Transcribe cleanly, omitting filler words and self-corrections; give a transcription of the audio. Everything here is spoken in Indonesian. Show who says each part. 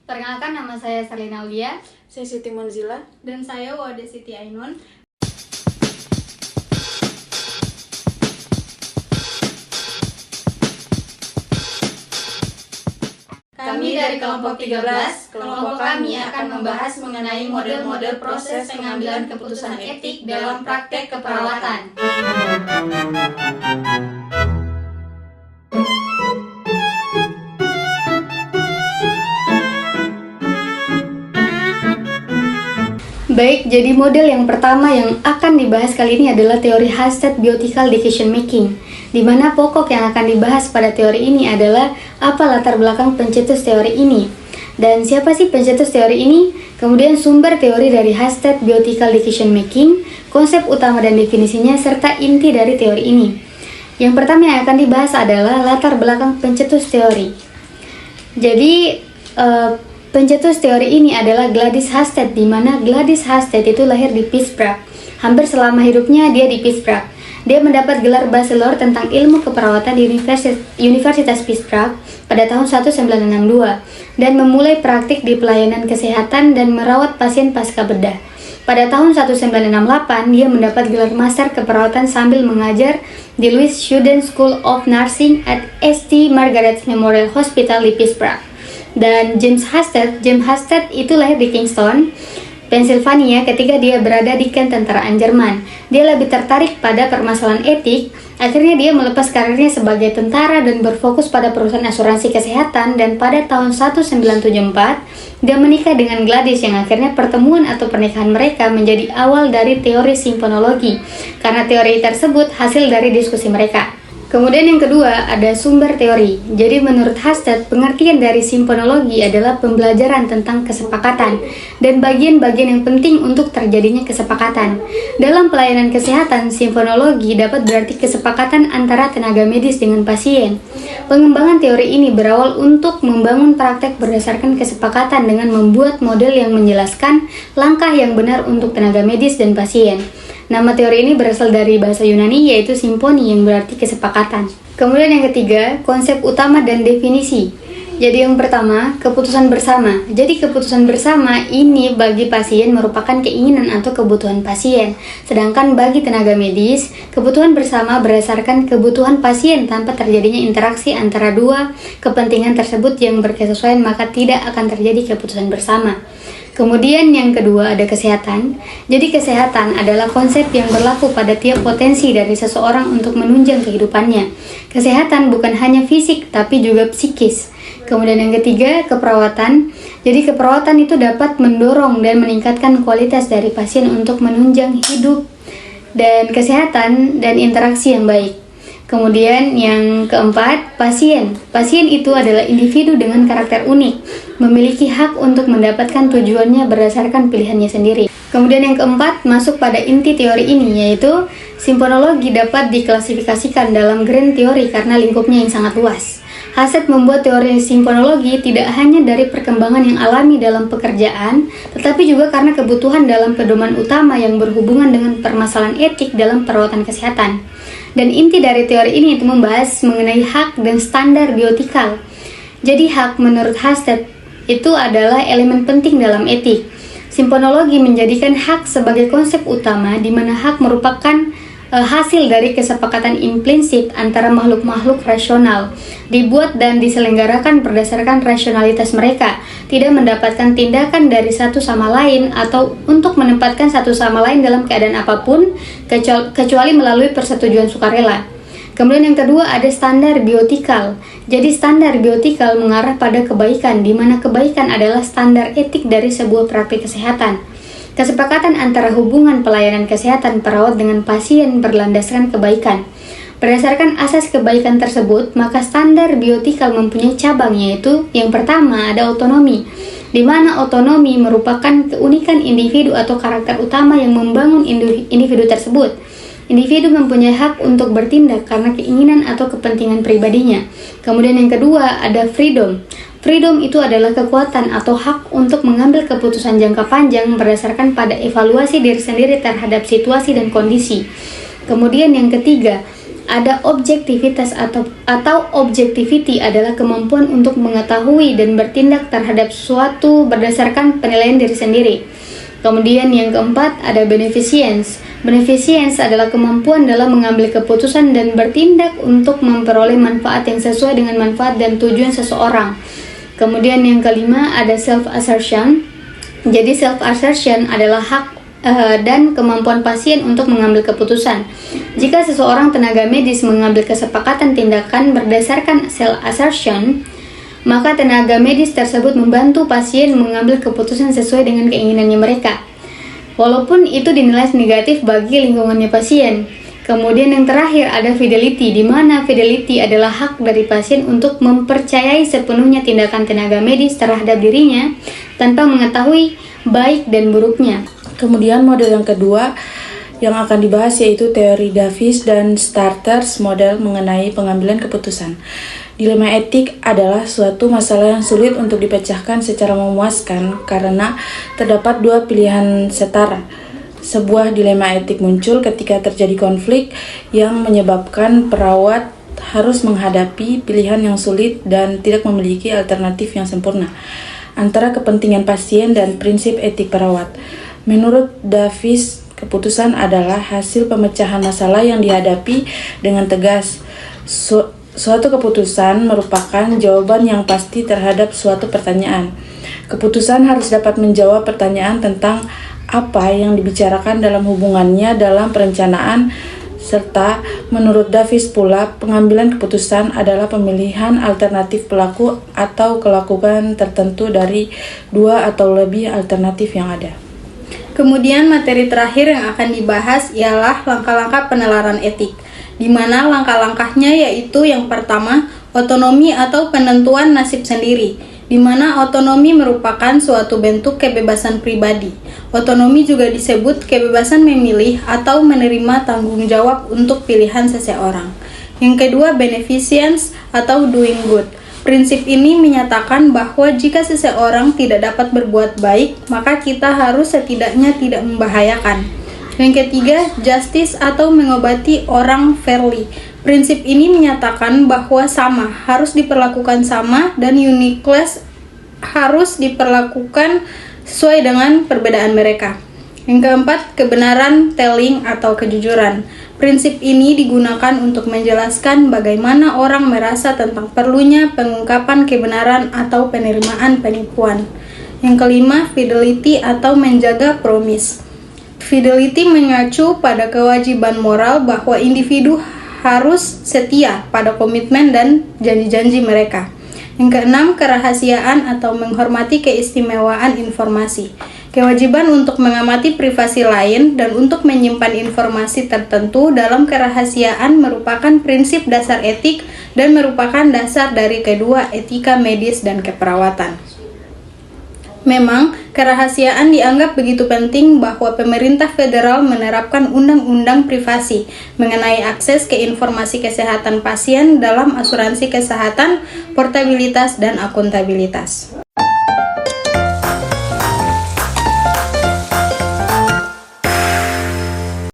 Speaker 1: Perkenalkan, nama saya Sarlina Aulia.
Speaker 2: Saya Siti Monzila.
Speaker 3: Dan saya Wade Siti Ainun.
Speaker 1: Kami dari kelompok 13, kelompok kami akan membahas mengenai model-model proses pengambilan keputusan etik dalam praktek keperawatan. Baik, jadi model yang pertama yang akan dibahas kali ini adalah teori Hasted Bioethical Decision Making, di mana pokok yang akan dibahas pada teori ini adalah apa latar belakang pencetus teori ini, dan siapa sih pencetus teori ini, kemudian sumber teori dari Hasted Bioethical Decision Making, konsep utama dan definisinya, serta inti dari teori ini. Yang pertama yang akan dibahas adalah latar belakang pencetus teori. Jadi, pencetus teori ini adalah Gladys Hasted, di mana Gladys Hasted itu lahir di Pittsburgh. Hampir selama hidupnya dia di Pittsburgh. Dia mendapat gelar bachelor tentang ilmu keperawatan di Universitas Pittsburgh pada tahun 1962 dan memulai praktik di pelayanan kesehatan dan merawat pasien pasca bedah. Pada tahun 1968, dia mendapat gelar master keperawatan sambil mengajar di Louis Student School of Nursing at St. Margaret's Memorial Hospital di Pittsburgh. Dan James Hasted itu lahir di Kingston, Pennsylvania ketika dia berada di ketenteraan Jerman. Dia lebih tertarik pada permasalahan etik, akhirnya dia melepas karirnya sebagai tentara dan berfokus pada perusahaan asuransi kesehatan, dan pada tahun 1974, dia menikah dengan Gladys yang akhirnya pertemuan atau pernikahan mereka menjadi awal dari teori simponologi, karena teori tersebut hasil dari diskusi mereka. Kemudian yang kedua ada sumber teori. Jadi menurut Hasted, pengertian dari simponologi adalah pembelajaran tentang kesepakatan dan bagian-bagian yang penting untuk terjadinya kesepakatan. Dalam pelayanan kesehatan, simponologi dapat berarti kesepakatan antara tenaga medis dengan pasien. Pengembangan teori ini berawal untuk membangun praktek berdasarkan kesepakatan dengan membuat model yang menjelaskan langkah yang benar untuk tenaga medis dan pasien. Nama teori ini berasal dari bahasa Yunani, yaitu simponi, yang berarti kesepakatan. Kemudian yang ketiga, konsep utama dan definisi. Jadi yang pertama, keputusan bersama. Jadi keputusan bersama ini bagi pasien merupakan keinginan atau kebutuhan pasien. Sedangkan bagi tenaga medis, kebutuhan bersama berdasarkan kebutuhan pasien tanpa terjadinya interaksi antara dua kepentingan tersebut yang berkesesuaian, maka tidak akan terjadi keputusan bersama. Kemudian yang kedua ada kesehatan. Jadi kesehatan adalah konsep yang berlaku pada tiap potensi dari seseorang untuk menunjang kehidupannya. Kesehatan bukan hanya fisik tapi juga psikis. Kemudian yang ketiga keperawatan. Jadi keperawatan itu dapat mendorong dan meningkatkan kualitas dari pasien untuk menunjang hidup dan kesehatan dan interaksi yang baik. Kemudian yang keempat, pasien. Pasien itu adalah individu dengan karakter unik, memiliki hak untuk mendapatkan tujuannya berdasarkan pilihannya sendiri. Kemudian yang keempat, masuk pada inti teori ini, yaitu simponologi dapat diklasifikasikan dalam grand teori karena lingkupnya yang sangat luas. Hasted membuat teori simponologi tidak hanya dari perkembangan yang alami dalam pekerjaan, tetapi juga karena kebutuhan dalam pedoman utama yang berhubungan dengan permasalahan etik dalam perawatan kesehatan. Dan inti dari teori ini itu membahas mengenai hak dan standar bioetikal. Jadi hak menurut Hasted itu adalah elemen penting dalam etik. Simponologi menjadikan hak sebagai konsep utama, di mana hak merupakan hasil dari kesepakatan implisit antara makhluk-makhluk rasional, dibuat dan diselenggarakan berdasarkan rasionalitas mereka, tidak mendapatkan tindakan dari satu sama lain atau untuk menempatkan satu sama lain dalam keadaan apapun, kecuali melalui persetujuan sukarela. Kemudian yang kedua ada standar bioetikal. Jadi standar bioetikal mengarah pada kebaikan, di mana kebaikan adalah standar etik dari sebuah praktik kesehatan. Kesepakatan antara hubungan pelayanan kesehatan perawat dengan pasien berlandaskan kebaikan. Berdasarkan asas kebaikan tersebut, maka standar bioetikal mempunyai cabang, yaitu yang pertama ada otonomi, di mana otonomi merupakan keunikan individu atau karakter utama yang membangun individu tersebut. Individu mempunyai hak untuk bertindak karena keinginan atau kepentingan pribadinya. Kemudian yang kedua ada freedom. Freedom itu adalah kekuatan atau hak untuk mengambil keputusan jangka panjang berdasarkan pada evaluasi diri sendiri terhadap situasi dan kondisi. Kemudian yang ketiga Ada objektivitas atau objectivity adalah kemampuan untuk mengetahui dan bertindak terhadap sesuatu berdasarkan penilaian diri sendiri. Kemudian yang keempat ada beneficence. Beneficence adalah kemampuan dalam mengambil keputusan dan bertindak untuk memperoleh manfaat yang sesuai dengan manfaat dan tujuan seseorang. Kemudian yang kelima ada self-assertion. Jadi self-assertion adalah hak dan kemampuan pasien untuk mengambil keputusan. Jika seseorang tenaga medis mengambil kesepakatan tindakan berdasarkan self-assertion, maka tenaga medis tersebut membantu pasien mengambil keputusan sesuai dengan keinginannya mereka, walaupun itu dinilai negatif bagi lingkungannya pasien. Kemudian yang terakhir ada fidelity, di mana fidelity adalah hak dari pasien untuk mempercayai sepenuhnya tindakan tenaga medis terhadap dirinya tanpa mengetahui baik dan buruknya.
Speaker 2: Kemudian model yang kedua yang akan dibahas yaitu teori Davis dan Starters model mengenai pengambilan keputusan. Dilema etik adalah suatu masalah yang sulit untuk dipecahkan secara memuaskan karena terdapat dua pilihan setara. Sebuah dilema etik muncul ketika terjadi konflik yang menyebabkan perawat harus menghadapi pilihan yang sulit dan tidak memiliki alternatif yang sempurna antara kepentingan pasien dan prinsip etik perawat. Menurut Davis, keputusan adalah hasil pemecahan masalah yang dihadapi dengan tegas. Suatu keputusan merupakan jawaban yang pasti terhadap suatu pertanyaan. Keputusan harus dapat menjawab pertanyaan tentang apa yang dibicarakan dalam hubungannya dalam perencanaan, serta menurut Davis pula, pengambilan keputusan adalah pemilihan alternatif pelaku atau kelakuan tertentu dari dua atau lebih alternatif yang ada.
Speaker 3: Kemudian materi terakhir yang akan dibahas ialah langkah-langkah penalaran etik, di mana langkah-langkahnya yaitu yang pertama, otonomi atau penentuan nasib sendiri, di mana otonomi merupakan suatu bentuk kebebasan pribadi. Otonomi juga disebut kebebasan memilih atau menerima tanggung jawab untuk pilihan seseorang. Yang kedua, beneficence atau doing good. Prinsip ini menyatakan bahwa jika seseorang tidak dapat berbuat baik, maka kita harus setidaknya tidak membahayakan. Yang ketiga, justice atau mengobati orang fairly. Prinsip ini menyatakan bahwa sama harus diperlakukan sama dan uniqueness harus diperlakukan sesuai dengan perbedaan mereka. Yang keempat, kebenaran telling atau kejujuran. Prinsip ini digunakan untuk menjelaskan bagaimana orang merasa tentang perlunya pengungkapan kebenaran atau penerimaan penipuan. Yang kelima, fidelity atau menjaga promise. Fidelity mengacu pada kewajiban moral bahwa individu harus setia pada komitmen dan janji-janji mereka. Yang keenam, kerahasiaan atau menghormati keistimewaan informasi. Kewajiban untuk mengamati privasi lain dan untuk menyimpan informasi tertentu dalam kerahasiaan merupakan prinsip dasar etik dan merupakan dasar dari kedua etika medis dan keperawatan. Memang, kerahasiaan dianggap begitu penting bahwa pemerintah federal menerapkan undang-undang privasi mengenai akses ke informasi kesehatan pasien dalam asuransi kesehatan, portabilitas, dan akuntabilitas.